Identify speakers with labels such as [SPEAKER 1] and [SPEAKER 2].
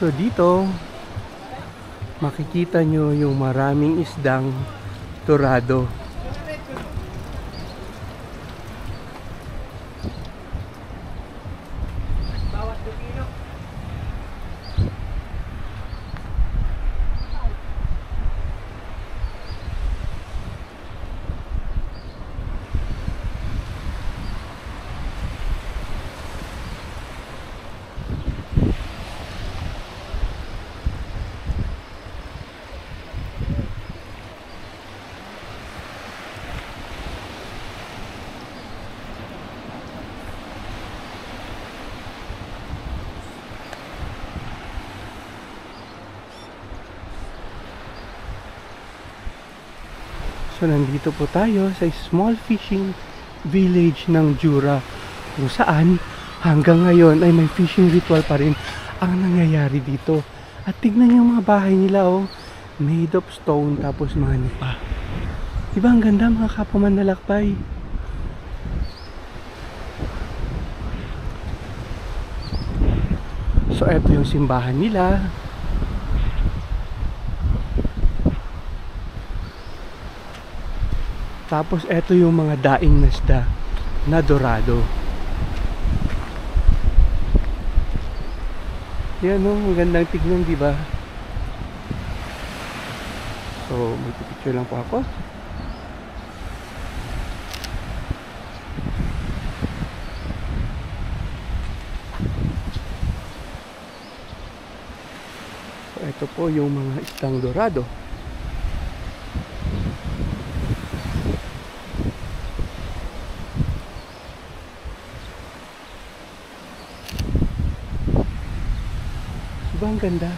[SPEAKER 1] So dito, makikita nyo yung maraming isdang dorado. So nandito po tayo sa small fishing village ng Jura, kung saan hanggang ngayon ay may fishing ritual pa rin ang nangyayari dito. At tignan yung mga bahay nila, oh, made of stone tapos mga nipa. Diba ang ganda mga kapamanlalakbay? So eto yung simbahan nila. Tapos eto yung mga daing nasda na dorado. Yan, oh, ang gandang tignan, di ba? So, magpipicture lang po ako. So, eto po yung mga isdang dorado. Diba ang ganda?